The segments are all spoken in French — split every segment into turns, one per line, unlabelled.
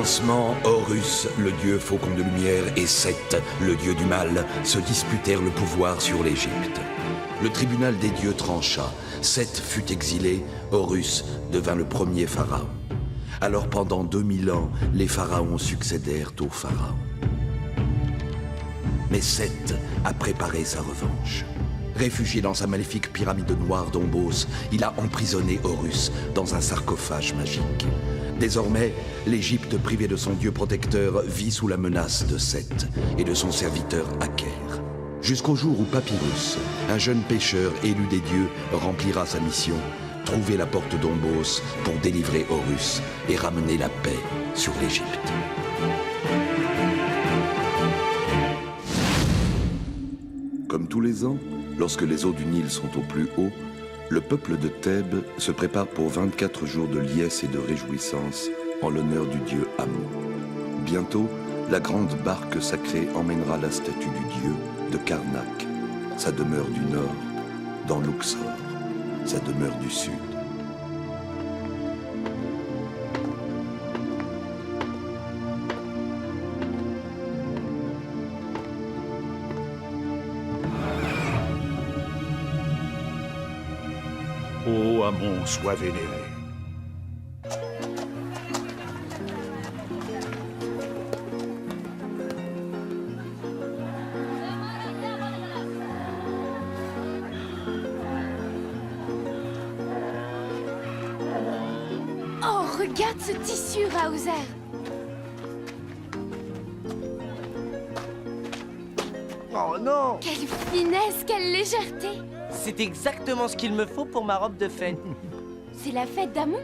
commencement, Horus, le dieu faucon de lumière, et Seth, le dieu du mal, se disputèrent le pouvoir sur l'Égypte. Le tribunal des dieux trancha. Seth fut exilé, Horus devint le premier pharaon. Alors pendant 2000 ans, les pharaons succédèrent aux pharaons. Mais Seth a préparé sa revanche. Réfugié dans sa maléfique pyramide noire d'Ombos, il a emprisonné Horus dans un sarcophage magique. Désormais, l'Égypte privée de son dieu protecteur vit sous la menace de Seth et de son serviteur Aker. Jusqu'au jour où Papyrus, un jeune pêcheur élu des dieux, remplira sa mission, trouver la porte d'Ombos pour délivrer Horus et ramener la paix sur l'Égypte. Comme tous les ans, lorsque les eaux du Nil sont au plus haut, le peuple de Thèbes se prépare pour 24 jours de liesse et de réjouissance en l'honneur du dieu Ammon. Bientôt, la grande barque sacrée emmènera la statue du dieu de Karnak, sa demeure du nord, dans Luxor, sa demeure du sud.
Ô Ammon, sois vénéré.
Oh, regarde ce tissu, Raozer!
Oh non!
Quelle finesse, quelle légèreté!
C'est exactement ce qu'il me faut pour ma robe de fête.
C'est la fête d'Ammon.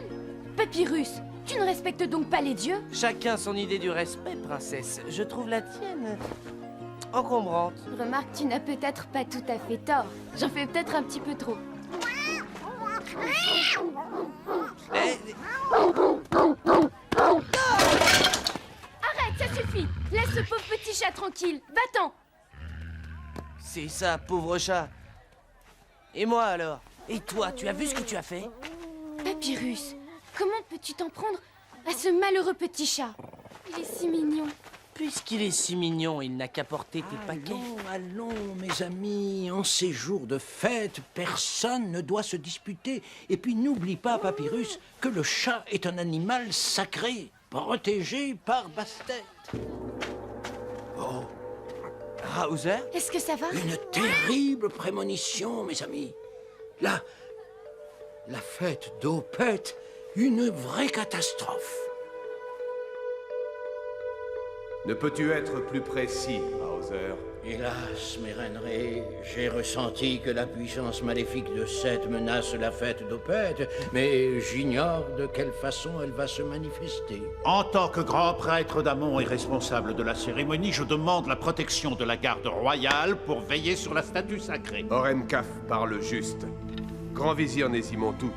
Papyrus, tu ne respectes donc pas les dieux?
Chacun son idée du respect, princesse. Je trouve la tienne encombrante.
Remarque, tu n'as peut-être pas tout à fait tort. J'en fais peut-être un petit peu trop.
Eh,
Arrête, ça suffit! Laisse ce pauvre petit chat tranquille. Va-t'en!
c'est ça, pauvre chat. Et moi alors? Et toi, tu as vu ce que tu as fait?
Papyrus, comment peux-tu t'en prendre à ce malheureux petit chat? Il est si mignon.
Puisqu'il est si mignon, il n'a qu'à porter tes paquets.
Allons, mes amis, en ces jours de fête, personne ne doit se disputer. Et puis n'oublie pas, Papyrus, que le chat est un animal sacré, protégé par Bastet.
Raozer?
Est-ce que ça va?
Une terrible prémonition, mes amis. La fête d'Opet, une vraie catastrophe.
Ne peux-tu être plus précis, Raozer?
Hélas, mes reineries, j'ai ressenti que la puissance maléfique de Seth menace la fête d'Opet, mais j'ignore de quelle façon elle va se manifester.
En tant que grand prêtre d'Ammon et responsable de la cérémonie, je demande la protection de la garde royale pour veiller sur la statue sacrée.
Oremkaf parle juste. Grand vizir Nésimontou,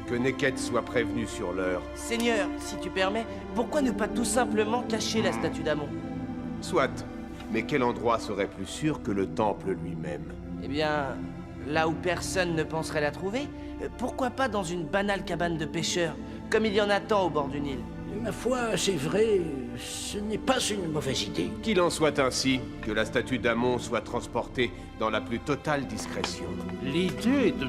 que Neket soit prévenu sur l'heure.
Seigneur, si tu permets, pourquoi ne pas tout simplement cacher la statue d'Ammon?
Soit, mais quel endroit serait plus sûr que le temple lui-même?
Eh bien, là où personne ne penserait la trouver, pourquoi pas dans une banale cabane de pêcheurs, comme il y en a tant au bord du Nil?
Ma foi, c'est vrai, ce n'est pas une mauvaise idée.
Qu'il en soit ainsi, que la statue d'Ammon soit transportée dans la plus totale discrétion.
L'idée de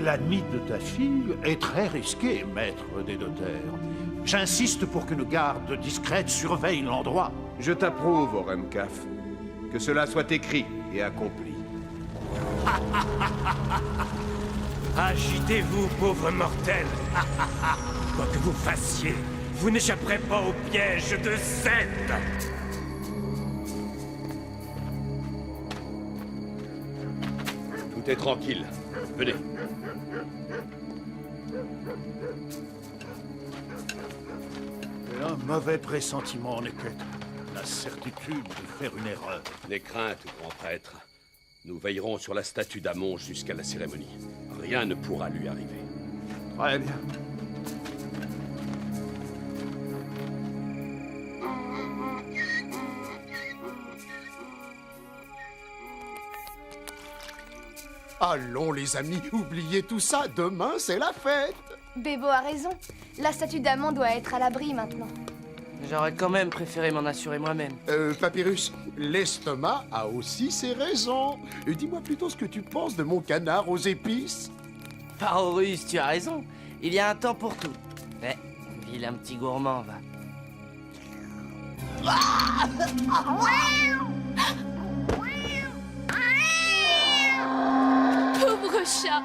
la nuit de ta fille est très risquée, maître des notaires. J'insiste pour qu'une garde discrète surveille l'endroit.
Je t'approuve, Oremkaf. Que cela soit écrit et accompli.
Agitez-vous, pauvres mortels. Quoi que vous fassiez, vous n'échapperez pas au piège de Seth.
Tout est tranquille. Venez.
Et un mauvais pressentiment, Neket. La certitude de faire une erreur.
N'aie crainte, grand prêtre. Nous veillerons sur la statue d'Ammon jusqu'à la cérémonie. Rien ne pourra lui arriver.
Très bien.
Allons les amis, oubliez tout ça, demain c'est la fête.
Bébo a raison. La statue d'Ammon doit être à l'abri maintenant.
J'aurais quand même préféré m'en assurer moi-même.
Papyrus, l'estomac a aussi ses raisons. Dis-moi plutôt ce que tu penses de mon canard aux épices.
Parorus, tu as raison. Il y a un temps pour tout. Mais, vilain petit gourmand, va.
Pauvre chat.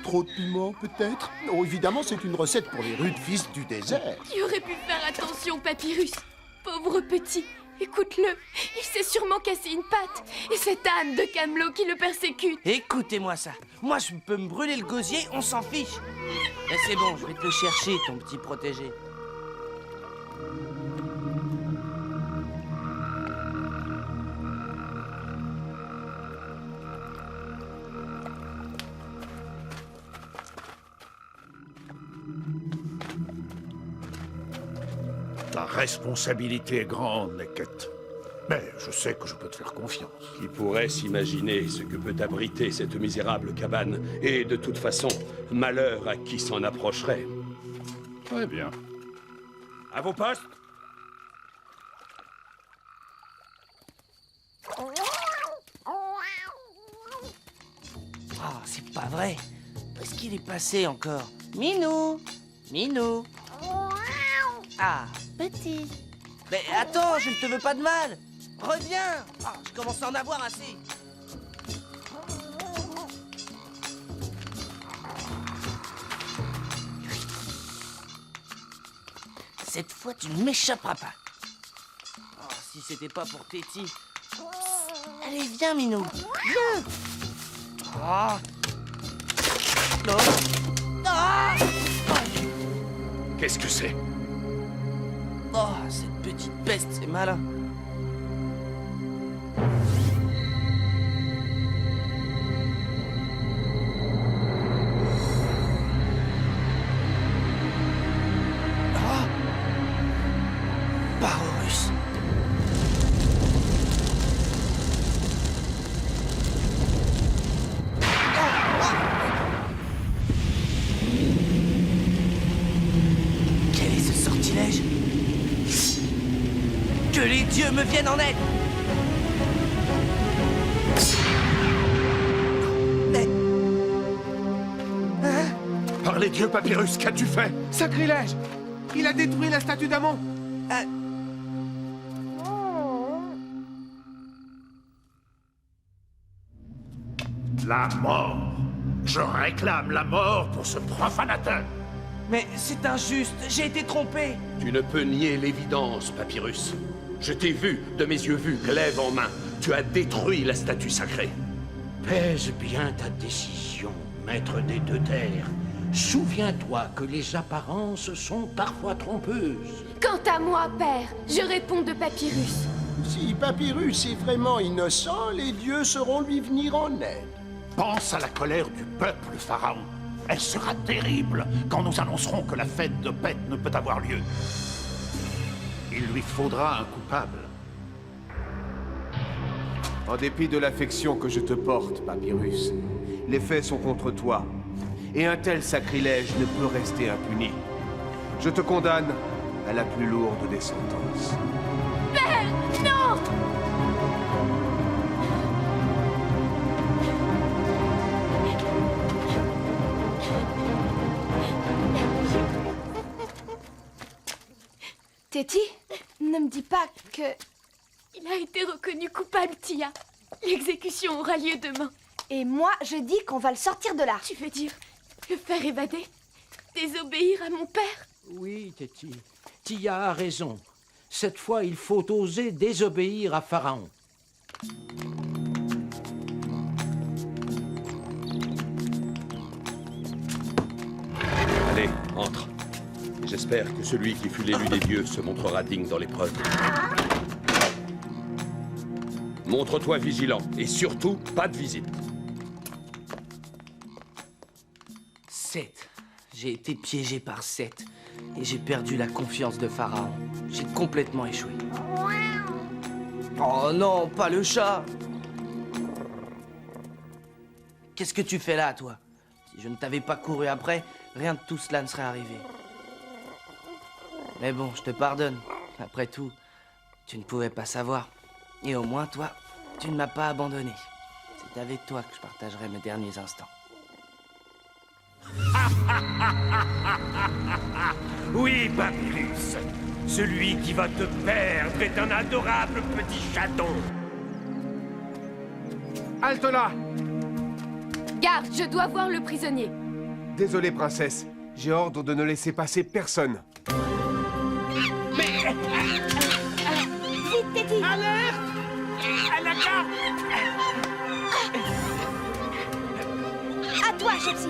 Trop de piment, peut-être? Oh, évidemment, c'est une recette pour les rudes fils du désert.
Tu aurais pu faire attention, Papyrus. Pauvre petit. Écoute-le. Il s'est sûrement cassé une patte. Et cet âne de Camelot qui le persécute.
Écoutez-moi ça. Moi, je peux me brûler le gosier, on s'en fiche. Mais c'est bon, je vais te le chercher, ton petit protégé.
Ta responsabilité est grande, Neket. Mais je sais que je peux te faire confiance.
Qui pourrait s'imaginer ce que peut abriter cette misérable cabane? Et de toute façon, malheur à qui s'en approcherait.
Très bien.
À vos postes.
Oh, c'est pas vrai. Où est-ce qu'il est passé encore? Minou! Minou! Ah,
Petit.
mais attends, je ne te veux pas de mal. Reviens. Ah, je commence à en avoir assez. Cette fois, tu ne m'échapperas pas. Oh, si c'était pas pour Téti. Allez, viens, Minou. Viens. Oh. Non. Ah.
Qu'est-ce que c'est?
Oh, cette petite peste, c'est malin. Oh. Parorus. Quel est ce sortilège? Que les dieux me viennent en aide! Mais... Hein?
Par les dieux, Papyrus, qu'as-tu fait?
Sacrilège! Il a détruit la statue d'Amon!
La mort. Je réclame la mort pour ce profanateur.
Mais c'est injuste, j'ai été trompé!
Tu ne peux nier l'évidence, Papyrus. Je t'ai vu, de mes yeux vus, glaive en main. Tu as détruit la statue sacrée.
Pèse bien ta décision, maître des deux terres. Souviens-toi que les apparences sont parfois trompeuses.
Quant à moi, père, je réponds de Papyrus.
Si Papyrus est vraiment innocent, les dieux sauront lui venir en aide.
Pense à la colère du peuple, Pharaon. Elle sera terrible quand nous annoncerons que la fête de Peth ne peut avoir lieu. Il lui faudra un coupable.
En dépit de l'affection que je te porte, Papyrus, les faits sont contre toi. Et un tel sacrilège ne peut rester impuni. Je te condamne à la plus lourde des sentences.
Père, non! Téti, ne me dis pas que... Il a été reconnu coupable, Tia. L'exécution aura lieu demain.
Et moi, je dis qu'on va le sortir de là.
Tu veux dire le faire évader? Désobéir à mon père?
Oui, Téti, Tia a raison. Cette fois, il faut oser désobéir à Pharaon.
Allez, entre. J'espère que celui qui fut l'élu des dieux se montrera digne dans l'épreuve. Montre-toi vigilant, et surtout, pas de visite.
Seth. J'ai été piégé par Seth. Et j'ai perdu la confiance de Pharaon. J'ai complètement échoué. Oh non, pas le chat! Qu'est-ce que tu fais là, toi? Si je ne t'avais pas couru après, rien de tout cela ne serait arrivé. Mais bon, je te pardonne. Après tout, tu ne pouvais pas savoir. Et au moins, toi, tu ne m'as pas abandonné. C'est avec toi que je partagerai mes derniers instants.
Oui, Papyrus. Celui qui va te perdre est un adorable petit chaton.
Halte là!
Garde, je dois voir le prisonnier.
Désolé, princesse. J'ai ordre de ne laisser passer personne.
Vite, Teddy!
Alerte! À la carte!
À toi, Chepsy!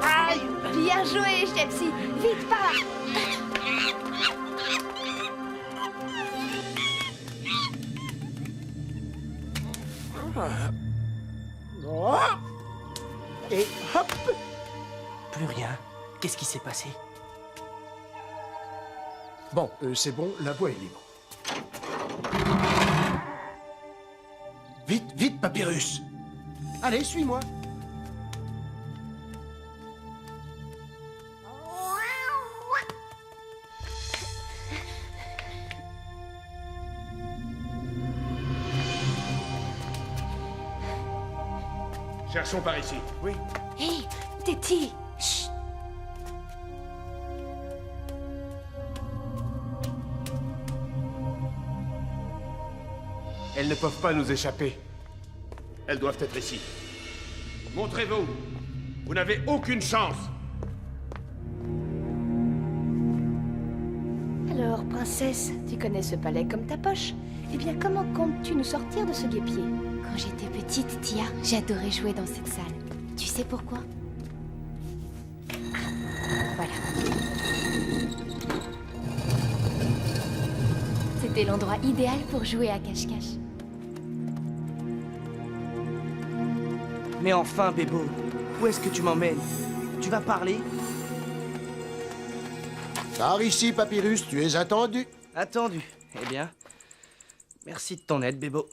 Aïe!
Bien joué, Chepsy! Vite, par là!
Et hop!
Plus rien. Qu'est-ce qui s'est passé?
Bon, c'est bon, la voie est libre. Vite, vite, Papyrus! Allez, suis-moi!
Cherchons par ici.
Oui.
Hé, Teddy! Chut!
Elles ne peuvent pas nous échapper.
Elles doivent être ici. Montrez-vous. Vous n'avez aucune chance.
Alors, princesse, tu connais ce palais comme ta poche. Eh bien, comment comptes-tu nous sortir de ce guêpier?
Quand j'étais petite, Tia, j'adorais jouer dans cette salle. Tu sais pourquoi? Voilà. C'était l'endroit idéal pour jouer à cache-cache.
Mais enfin, Bébo, où est-ce que tu m'emmènes? Tu vas parler?
Par ici, Papyrus, tu es attendu.
Attendu. Eh bien, merci de ton aide, Bébo.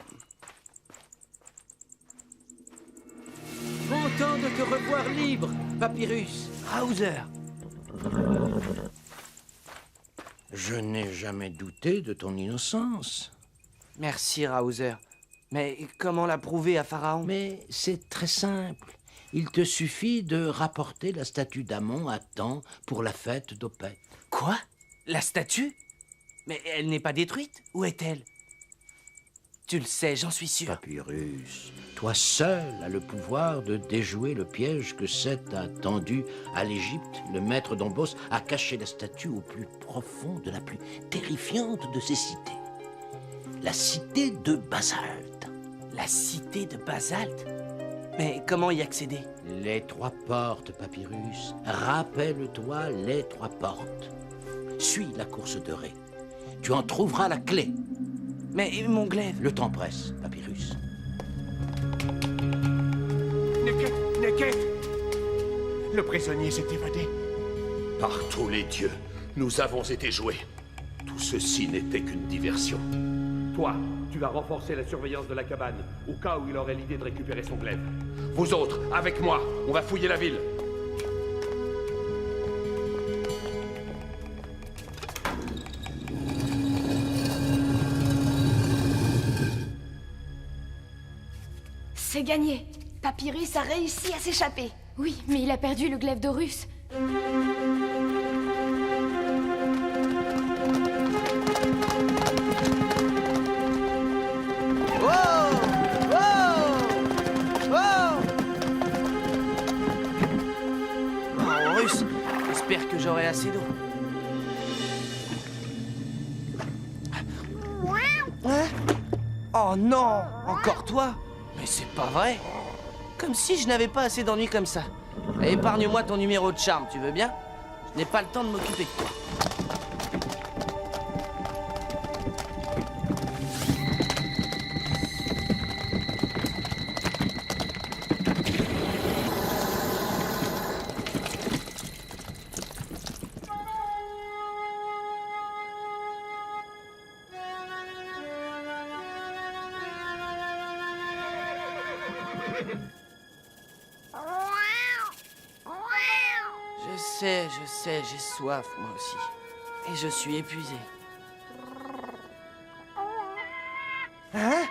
Content de te revoir libre, Papyrus.
Hauser.
Je n'ai jamais douté de ton innocence.
Merci, Hauser. Mais comment la prouver à Pharaon?
Mais c'est très simple. Il te suffit de rapporter la statue d'Amon à temps pour la fête d'Opet.
Quoi? La statue? Mais elle n'est pas détruite? Où est-elle? Tu le sais, j'en suis sûr.
Papyrus, toi seul as le pouvoir de déjouer le piège que Seth a tendu à l'Égypte. Le maître d'Ombos a caché la statue au plus profond de la plus terrifiante de ces cités. La cité de Basalte.
La cité de Basalte? Mais comment y accéder?
Les 3 portes, Papyrus. Rappelle-toi les 3 portes. Suis la course de Ré. Tu en trouveras la clé.
Mais mon glaive...
Le temps presse, Papyrus.
Neket! Le prisonnier s'est évadé.
Par tous les dieux, nous avons été joués. Tout ceci n'était qu'une diversion. Toi, tu vas renforcer la surveillance de la cabane, au cas où il aurait l'idée de récupérer son glaive. Vous autres, avec moi, on va fouiller la ville.
C'est gagné! Papyrus a réussi à s'échapper!
Oui, mais il a perdu le glaive d'Horus.
Horus, j'espère que j'aurai assez d'eau. Hein? Oh non! Encore toi? Mais c'est pas vrai! Comme si je n'avais pas assez d'ennuis comme ça. Épargne-moi ton numéro de charme, tu veux bien? Je n'ai pas le temps de m'occuper de toi. Je sais, j'ai soif, moi aussi. Et je suis épuisé. Hein?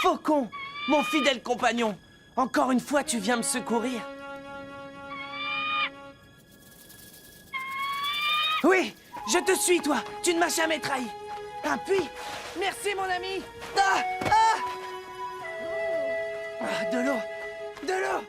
Faucon, mon fidèle compagnon, encore une fois tu viens me secourir. Oui, je te suis toi, tu ne m'as jamais trahi. Un puits, merci mon ami. Ah, ah! Ah, de l'eau, de l'eau.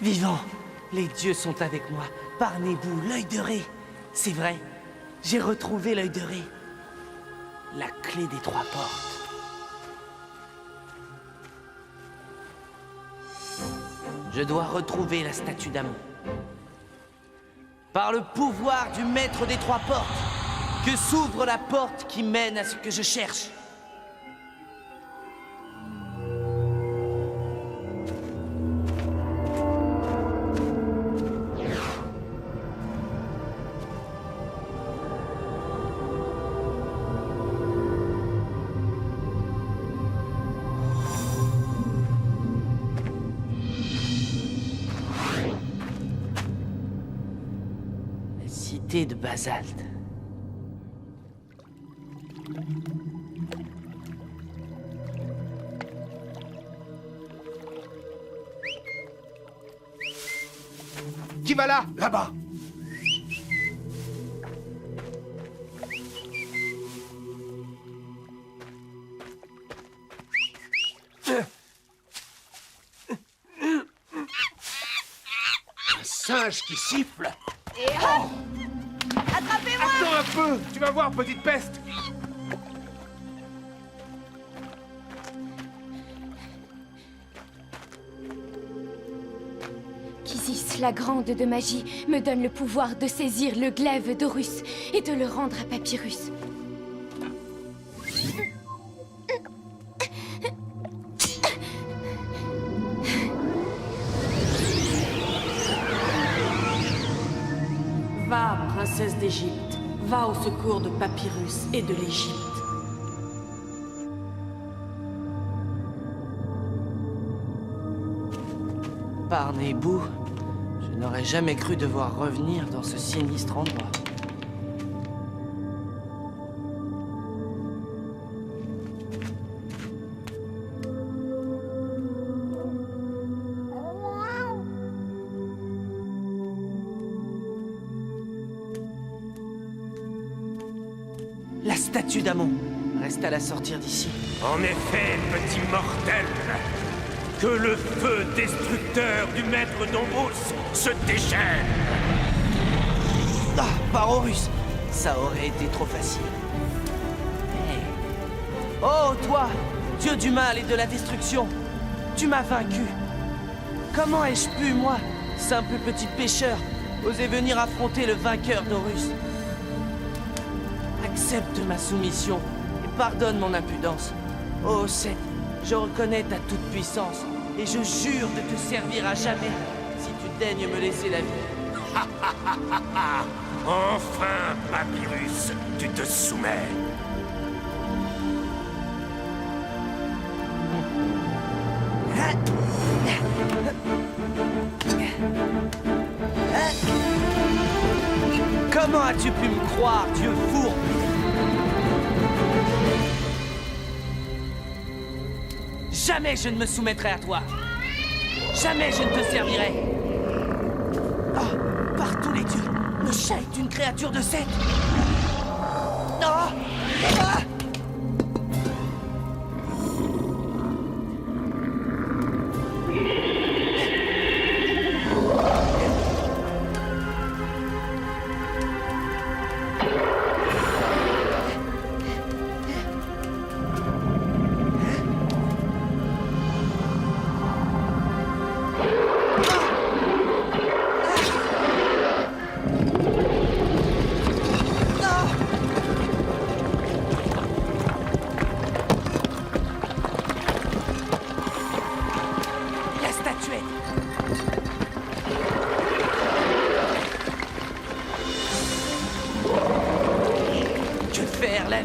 Vivant, les dieux sont avec moi. Par Nébou, l'œil de Ré. C'est vrai, j'ai retrouvé l'œil de Ré. La clé des 3 portes. Je dois retrouver la statue d'Amon. Par le pouvoir du maître des 3 portes, que s'ouvre la porte qui mène à ce que je cherche. De basalte.
Qui va là?
Là-bas.
Un singe qui siffle.
Et hop! Attrapez-moi!
Attends un peu, tu vas voir, petite peste.
Qu'Isis, la grande de magie, me donne le pouvoir de saisir le glaive d'Horus et de le rendre à Papyrus.
Va, princesse d'Égypte, va au secours de Papyrus et de l'Égypte.
Par Nébou, je n'aurais jamais cru devoir revenir dans ce sinistre endroit. La statue d'Amon reste à la sortir d'ici.
En effet, petit mortel, que le feu destructeur du maître d'Ombos se déchaîne.
Ah, par Horus, ça aurait été trop facile. Hey. Oh, toi, dieu du mal et de la destruction, tu m'as vaincu. Comment ai-je pu, moi, simple petit pêcheur, oser venir affronter le vainqueur d'Horus? Accepte ma soumission et pardonne mon impudence. Oh, Seth, je reconnais ta toute-puissance et je jure de te servir à jamais si tu daignes me laisser la vie.
Enfin, Papyrus, tu te soumets.
Comment as-tu pu me croire, dieu fourbe? Jamais je ne me soumettrai à toi. Jamais je ne te servirai. Oh, par tous les dieux, le chat est une créature de Seth. Oh, ah.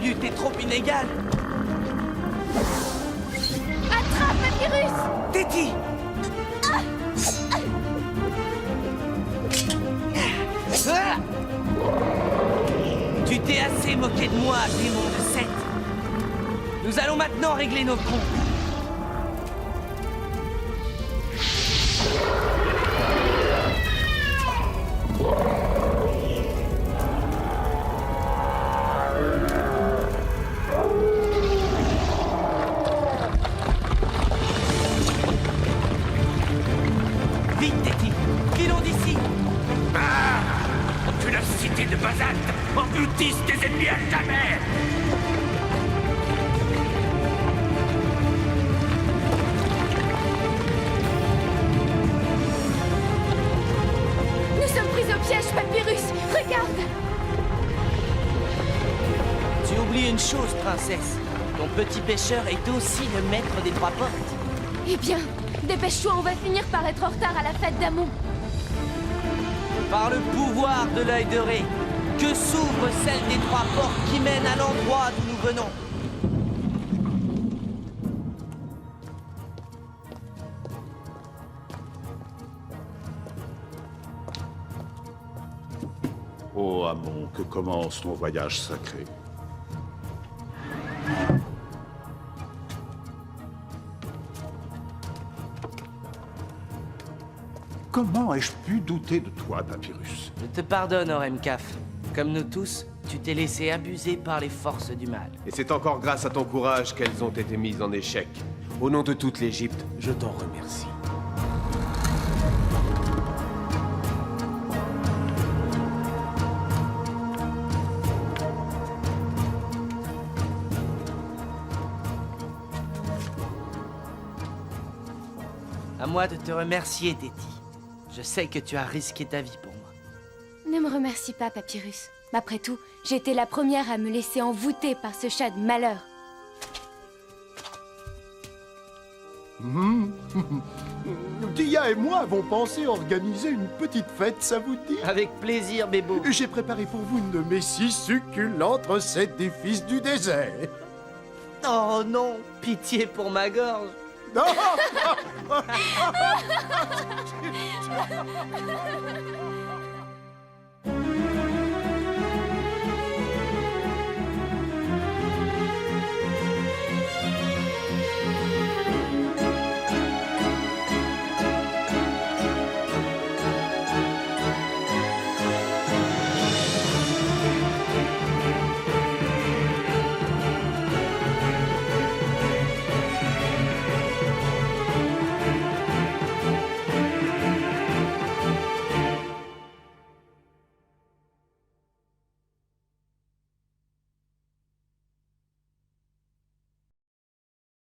lutte est trop inégale.
Attrape, Papyrus!
Téti! Ah! Tu t'es assez moqué de moi, démon de Seth. Nous allons maintenant régler nos comptes. Vite, Téti! Filons d'ici!
Que la cité de Basalte engloutisse tes ennemis à jamais!
Nous sommes pris au piège, Papyrus! Regarde!
Tu oublies une chose, princesse. Ton petit pêcheur est aussi le maître des trois portes.
Eh bien, dépêche-toi, on va finir par être en retard à la fête d'Amon.
Par le pouvoir de l'œil de Ré, que s'ouvre celle des trois portes qui mènent à l'endroit d'où nous venons.
Ô Amon, que commence ton voyage sacré. Comment ai-je pu douter de toi, Papyrus?
Je te pardonne, Oremkaf. Comme nous tous, tu t'es laissé abuser par les forces du mal.
Et c'est encore grâce à ton courage qu'elles ont été mises en échec. Au nom de toute l'Égypte, je t'en remercie.
À moi de te remercier, Téti. Je sais que tu as risqué ta vie pour moi.
Ne me remercie pas, Papyrus. Après tout, j'ai été la première à me laisser envoûter par ce chat de malheur.
Tia et moi avons pensé organiser une petite fête, ça vous dit?
Avec plaisir, Bébo.
J'ai préparé pour vous une de mes si succulentes recettes des fils du désert.
Oh non, pitié pour ma gorge.
Non